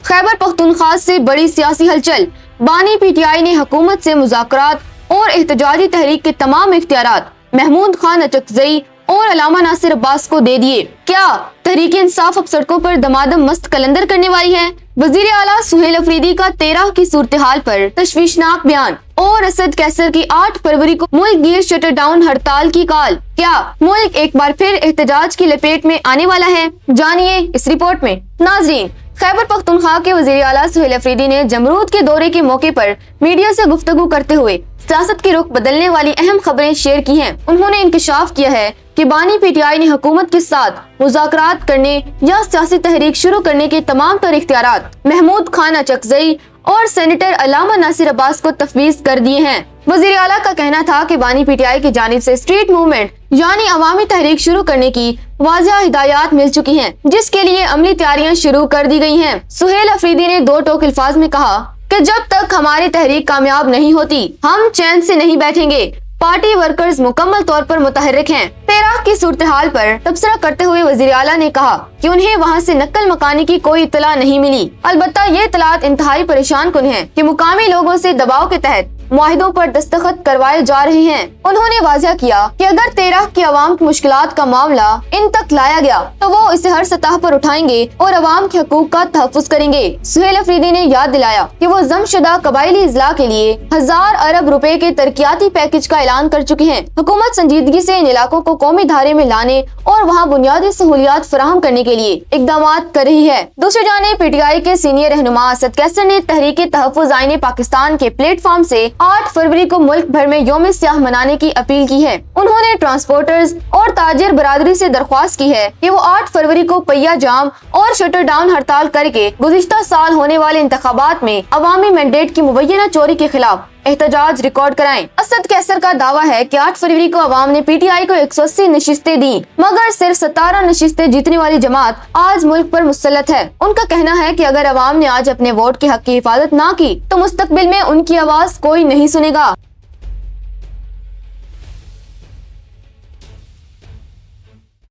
खैबर पख्तूनख्वा से बड़ी सियासी हलचल। बानी पीटीआई ने हुकूमत से मुज़ाकरात और एहतजाजी तहरीक के तमाम इख्तियारात महमूद खान अचकजई और अलामा नासिर अब्बास को दे दिए। क्या तहरीक इंसाफ अब सड़कों पर दमादम मस्त कलंदर करने वाली है? वजीर आला सुहेल अफरीदी का 13 की सूरत हाल पर तशवीशनाक बयान और असद कैसर की 8 फरवरी को मुल्क गिर शटर डाउन हड़ताल की काल। क्या मुल्क एक बार फिर एहतजाज की लपेट में आने वाला है? जानिए इस रिपोर्ट में। नाजरीन, खैबर पख्तूनख्वा के वजीर आला सुहेल अफरीदी ने जमरूद के दौरे के मौके पर मीडिया से गुफ्तगू करते हुए सियासत की रुख बदलने वाली अहम खबरें शेयर की हैं। उन्होंने इंकशाफ किया है कि बानी पीटीआई ने हुकूमत के साथ मुज़ाकरात करने या सियासी तहरीक शुरू करने के तमाम तर इख्तियारात महमूद खान अचकजई और सेनेटर अलामा नासिर अब्बास को तफवीज कर दिए हैं। वजीर आला का कहना था कि बानी पीटीआई की जानिब से स्ट्रीट मूवमेंट यानी अवामी तहरीक शुरू करने की वाज़ेह हिदायत मिल चुकी हैं, जिसके लिए अमली तैयारियां शुरू कर दी गई हैं। सुहेल अफरीदी ने 2 टोक अल्फाज में कहा कि जब तक हमारी तहरीक कामयाब नहीं होती हम चैन से नहीं बैठेंगे। पार्टी वर्कर्स मुकम्मल तौर पर मुतहर्रिक हैं। 13 की सूरत हाल पर तबसरा करते हुए वजीर आला ने कहा कि उन्हें वहां से नकल मकानी की कोई इत्तला नहीं मिली। अलबत्ता ये इत्तलात इंतहाई परेशान कुन है कि मुकामी लोगों से दबाव के तहत मुआहिदों पर दस्तखत करवाए जा रहे हैं। उन्होंने वाज़ेह किया कि अगर 13 की अवाम की मुश्किलात का मामला इन तक लाया गया तो वो इसे हर सतह पर उठाएंगे और अवाम के हकूक का तहफ़्फ़ुज़ करेंगे। सुहेल अफरीदी ने याद दिलाया कि वो जमशुदा कबायली इजला के लिए 1000 अरब रुपए के तरक्याती पैकेज का ऐलान कर चुके हैं। हुकूमत संजीदगी से इन इलाकों को कौमी धारे में लाने और वहाँ बुनियादी सहूलियात फराहम करने के लिए इकदाम कर रही है। दूसरी जानिब पीटीआई के सीनियर रहनुमा असद कैसर ने तहरीक तहफ़्फ़ुज़ आईने पाकिस्तान के प्लेटफॉर्म से 8 फरवरी को मुल्क भर में यौम सियाह मनाने की अपील की है। उन्होंने ट्रांसपोर्टर्स और ताजिर बरादरी से दरख्वास्त की है कि वो 8 फरवरी को पहिया जाम और शटर डाउन हड़ताल करके गुज़िश्ता साल होने वाले इंतखाबात में अवामी मैंडेट की मुबैना चोरी के खिलाफ एहतजाज रिकॉर्ड कराएं। असद कैसर का दावा है कि 8 फरवरी को अवाम ने पीटीआई को 180 नशिस्तें दी, मगर सिर्फ 17 नशिस्तें जीतने वाली जमात आज मुल्क पर मुसल्लत है। उनका कहना है कि अगर अवाम ने आज अपने वोट के हक की हिफाजत ना की तो मुस्तकबिल में उनकी आवाज कोई नहीं सुनेगा।